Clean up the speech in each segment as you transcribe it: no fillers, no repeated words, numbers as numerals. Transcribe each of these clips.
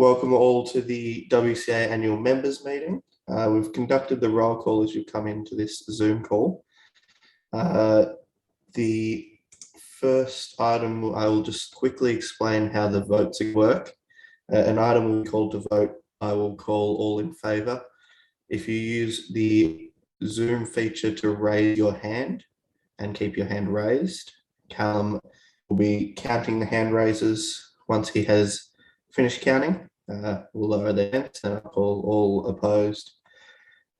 Welcome all to the WCA annual members meeting. We've conducted the roll call as you come into this Zoom call. The first item, I will just quickly explain how the votes work. An item will be called to vote. I will call all in favour. If you use the Zoom feature to raise your hand and keep your hand raised, Callum will be counting the hand raises. Once he has finished counting, we'll lower their hands and I'll call all opposed.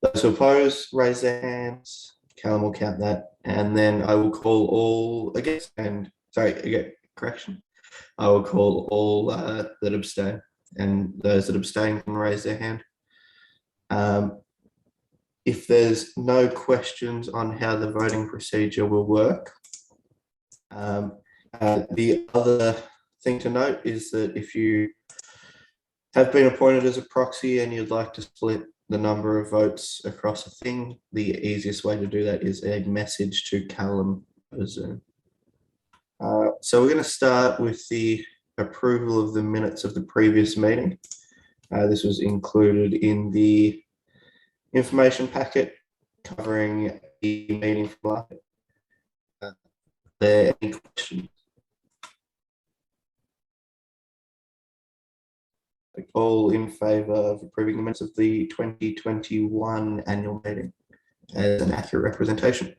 Those who oppose, raise their hands. Callum will count that, and then I will call all against. And correction. I will call all that abstain, and those that abstain can raise their hand. If there's no questions on how the voting procedure will work, the other thing to note is that if you have been appointed as a proxy and you'd like to split the number of votes across a thing, the easiest way to do that is a message to Callum over Zoom. So we're going to start with the approval of the minutes of the previous meeting. This was included in the information packet covering the meeting from last week. Are there any questions? All in favour of approving the minutes of the 2021 annual meeting as an accurate representation?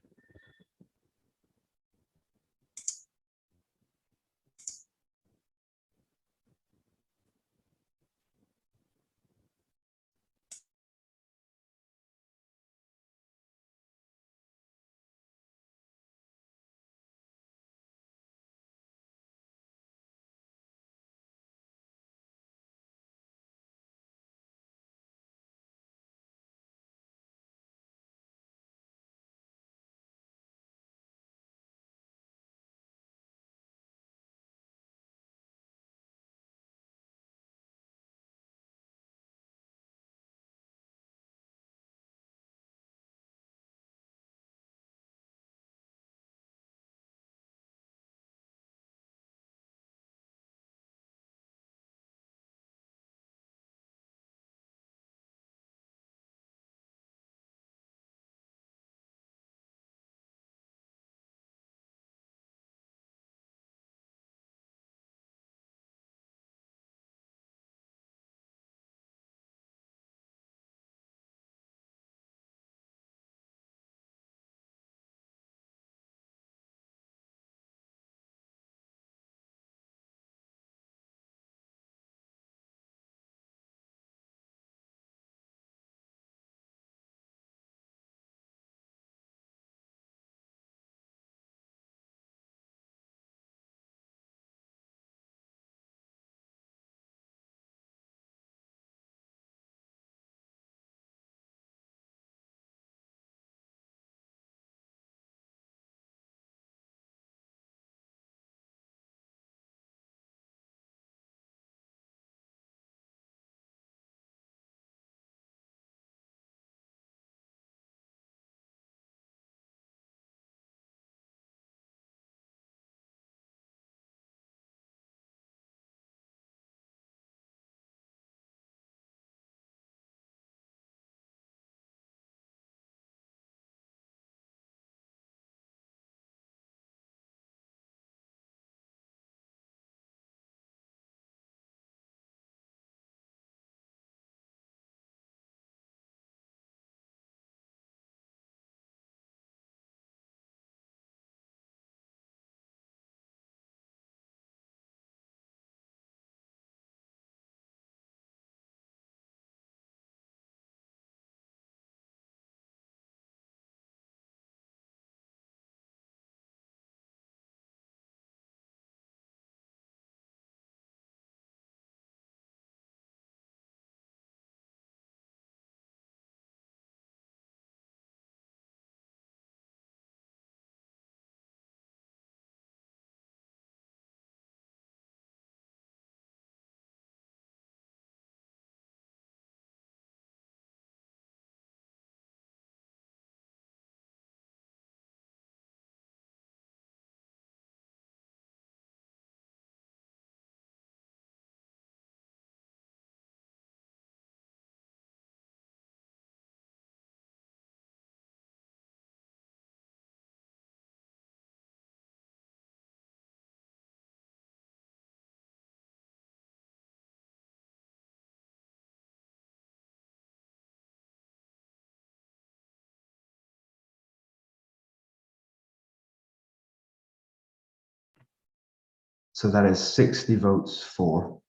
So that is 60 votes for.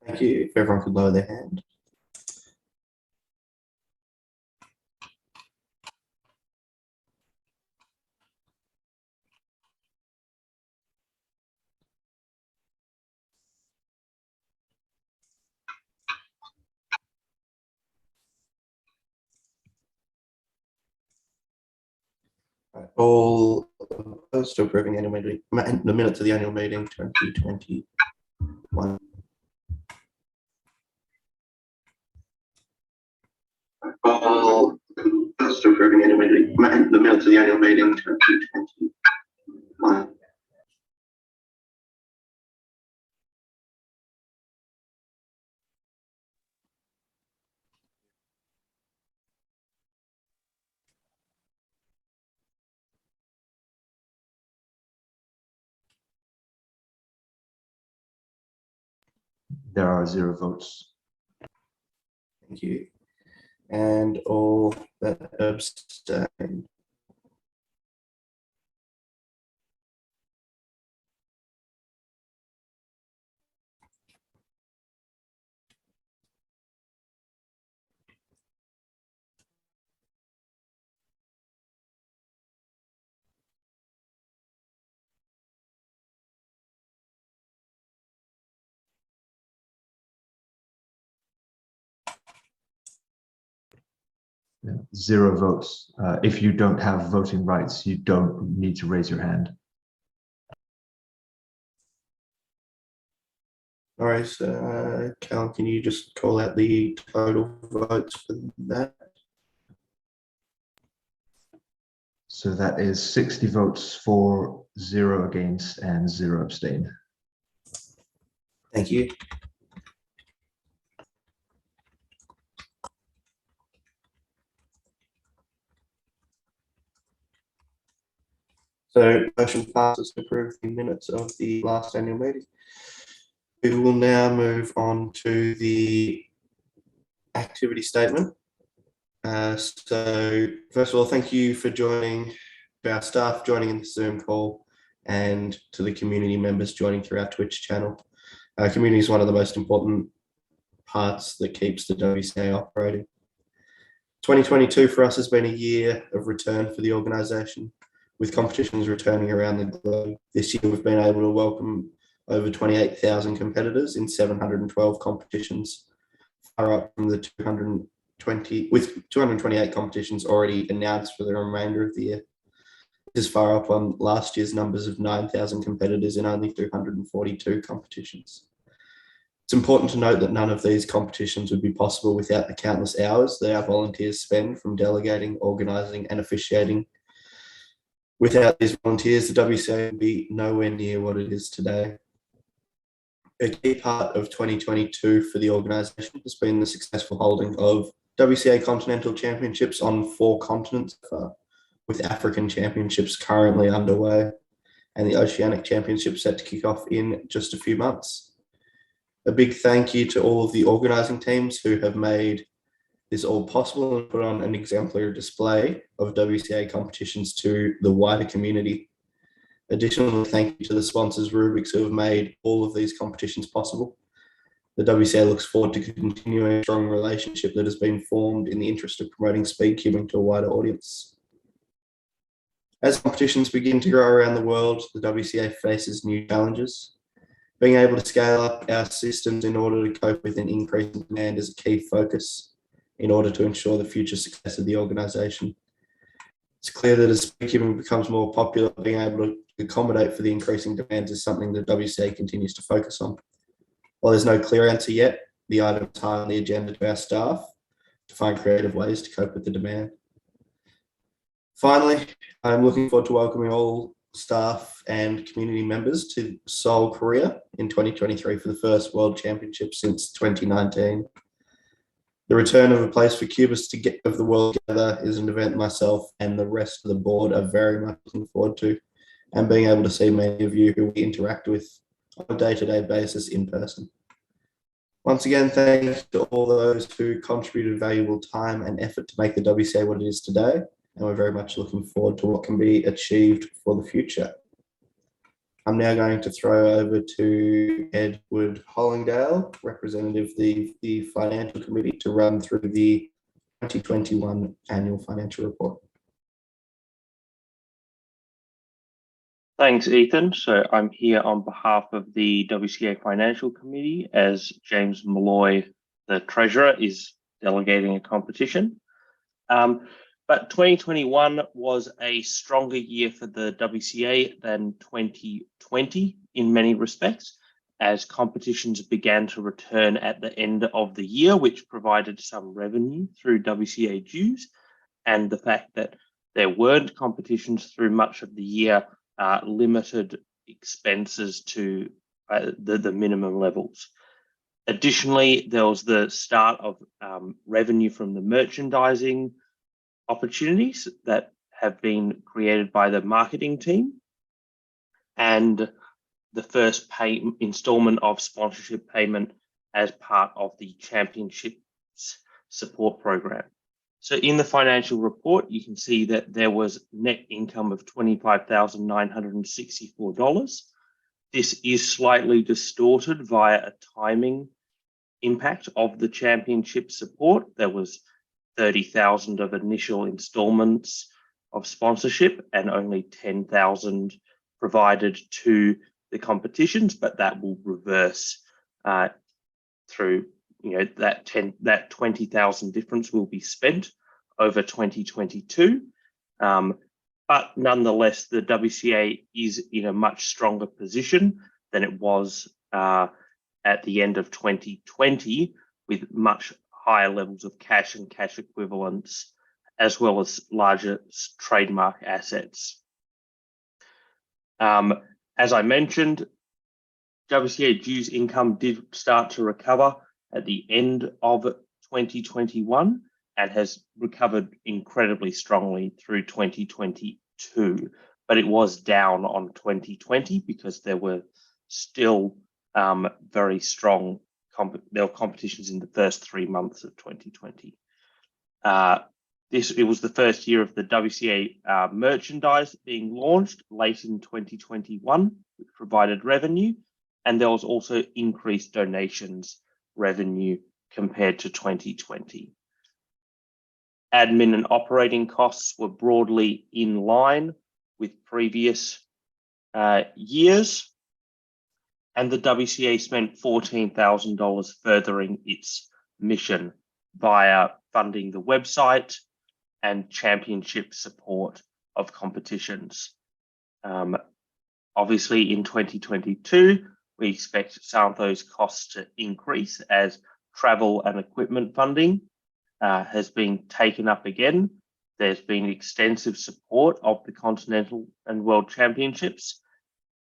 Thank you. If everyone could lower their hand. All opposed to approving annual meeting, the minutes of the annual meeting 2021. All opposed to approving annual meeting, the minutes of the annual meeting 2021. There are 0 votes. Thank you. And all that abstain. Yeah, 0 votes. If you don't have voting rights, you don't need to raise your hand. All right, Cal, can you just call out the total votes for that? So that is 60 votes for, 0 against, and 0 abstain. Thank you. So motion passes to approve the minutes of the last annual meeting. We will now move on to the activity statement. So first of all, thank you for joining, for our staff joining in the Zoom call, and to the community members joining through our Twitch channel. Our community is one of the most important parts that keeps the WCA operating. 2022 for us has been a year of return for the organisation, with competitions returning around the globe. This year we've been able to welcome over 28,000 competitors in 712 competitions, far up from the 228 competitions already announced for the remainder of the year. This is far up on last year's numbers of 9,000 competitors in only 242 competitions. It's important to note that none of these competitions would be possible without the countless hours that our volunteers spend from delegating, organising and officiating. Without these volunteers, the WCA would be nowhere near what it is today. A key part of 2022 for the organisation has been the successful holding of WCA Continental Championships on 4 continents, with African Championships currently underway and the Oceanic Championships set to kick off in just a few months. A big thank you to all of the organising teams who have made this all possible and put on an exemplary display of WCA competitions to the wider community. Additionally, thank you to the sponsors Rubik's who have made all of these competitions possible. The WCA looks forward to continuing a strong relationship that has been formed in the interest of promoting speed cubing to a wider audience. As competitions begin to grow around the world, the WCA faces new challenges. Being able to scale up our systems in order to cope with an increase in demand is a key focus in order to ensure the future success of the organisation. It's clear that as speed cubing becomes more popular, being able to accommodate for the increasing demands is something that WCA continues to focus on. While there's no clear answer yet, the item is high on the agenda to our staff to find creative ways to cope with the demand. Finally, I'm looking forward to welcoming all staff and community members to Seoul, Korea in 2023 for the first World Championship since 2019. The return of a place for cubists to get of the world together is an event myself and the rest of the board are very much looking forward to, and being able to see many of you who we interact with on a day-to-day basis in person. Once again, thanks to all those who contributed valuable time and effort to make the WCA what it is today, and we're very much looking forward to what can be achieved for the future. I'm now going to throw over to Edward Hollingdale, representative of the Financial Committee, to run through the 2021 annual financial report. Thanks, Ethan. So I'm here on behalf of the WCA Financial Committee as James Malloy, the Treasurer, is delegating a competition. But 2021 was a stronger year for the WCA than 2020 in many respects, as competitions began to return at the end of the year, which provided some revenue through WCA dues, and the fact that there weren't competitions through much of the year limited expenses to the minimum levels. Additionally, there was the start of revenue from the merchandising opportunities that have been created by the marketing team, and the first installment of sponsorship payment as part of the championships support program. So in the financial report, you can see that there was net income of $25,964. This is slightly distorted via a timing impact of the championship support. There was 30,000 of initial installments of sponsorship and only 10,000 provided to the competitions, but that will reverse through, that 20,000 difference will be spent over 2022. But nonetheless, the WCA is in a much stronger position than it was at the end of 2020, with much higher levels of cash and cash equivalents, as well as larger trademark assets. As I mentioned, WCA dues income did start to recover at the end of 2021 and has recovered incredibly strongly through 2022, but it was down on 2020 because there were still very strong competitions in the first 3 months of 2020. It was the first year of the WCA merchandise being launched late in 2021, which provided revenue, and there was also increased donations revenue compared to 2020. Admin and operating costs were broadly in line with previous years, and the WCA spent $14,000 furthering its mission via funding the website and championship support of competitions. Obviously, in 2022, we expect some of those costs to increase as travel and equipment funding has been taken up again. There's been extensive support of the Continental and World Championships,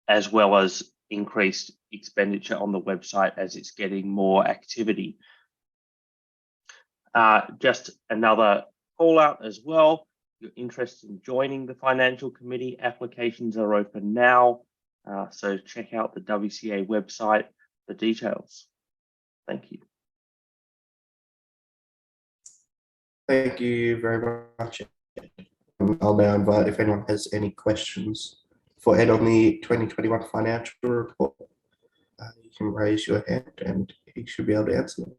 as well as increased expenditure on the website as it's getting more activity. Just another call out as well. If you're interested in joining the Financial Committee, applications are open now. So check out the WCA website for details. Thank you. Thank you very much. I'll now invite if anyone has any questions for Ed on the 2021 financial report. You can raise your hand and he should be able to answer them.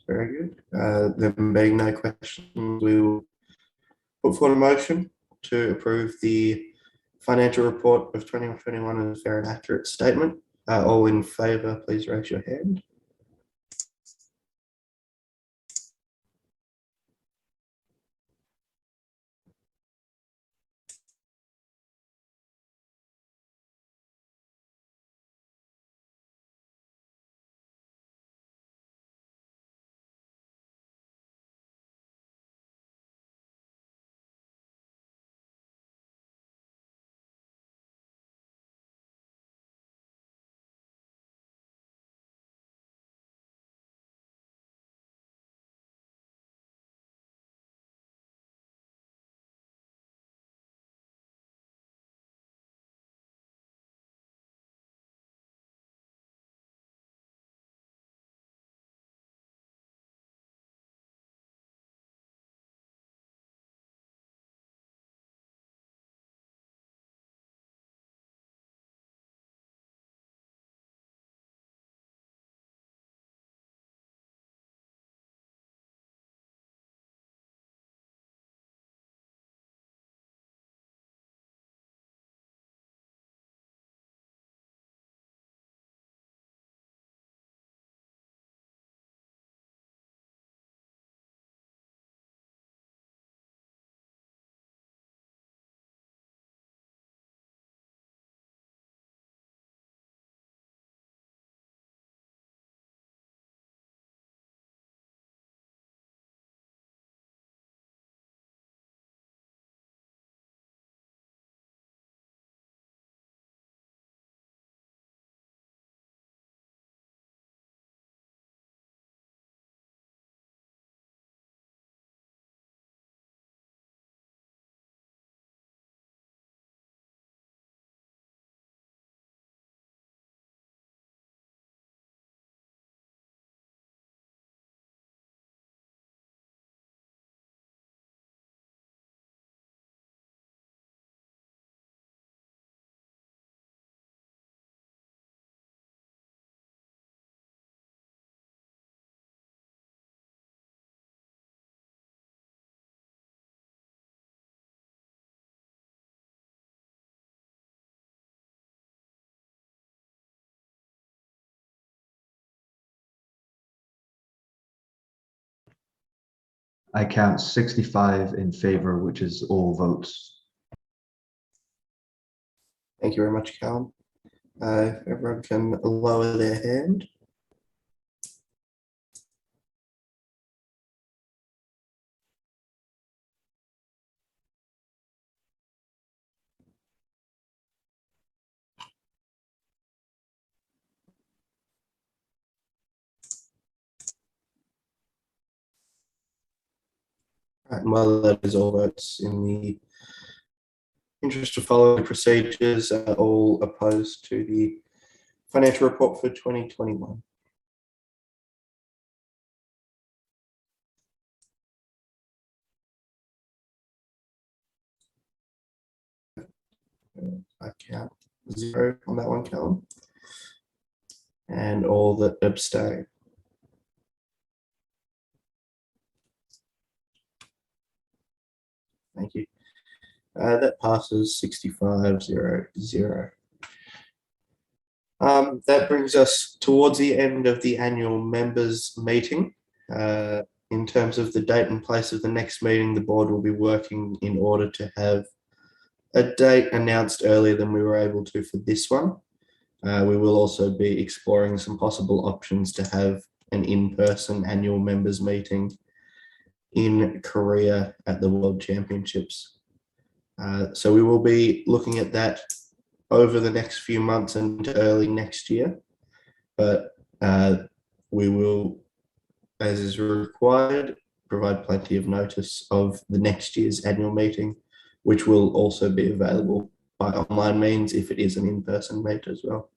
Very good. There being no questions, we will put forward a motion to approve the financial report of 2021 as a fair and accurate statement. All in favour, please raise your hand. I count 65 in favor, which is all votes. Thank you very much, Callum. If everyone can lower their hand. Right, and while that is all votes, in the interest of following procedures, all opposed to the financial report for 2021. I count 0 on that one, Callum. And all that abstain. Thank you. That passes 65-0-0. That brings us towards the end of the annual members meeting. In terms of the date and place of the next meeting, the board will be working in order to have a date announced earlier than we were able to for this one. We will also be exploring some possible options to have an in-person annual members meeting in Korea at the World Championships. So we will be looking at that over the next few months and into early next year. But we will, as is required, provide plenty of notice of the next year's annual meeting, which will also be available by online means if it is an in-person meet as well.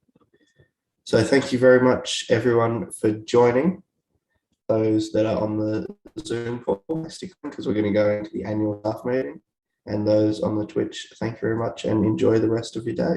So thank you very much, everyone, for joining. Those that are on the Zoom call, stick on because we're going to go into the annual staff meeting. And those on the Twitch, thank you very much and enjoy the rest of your day.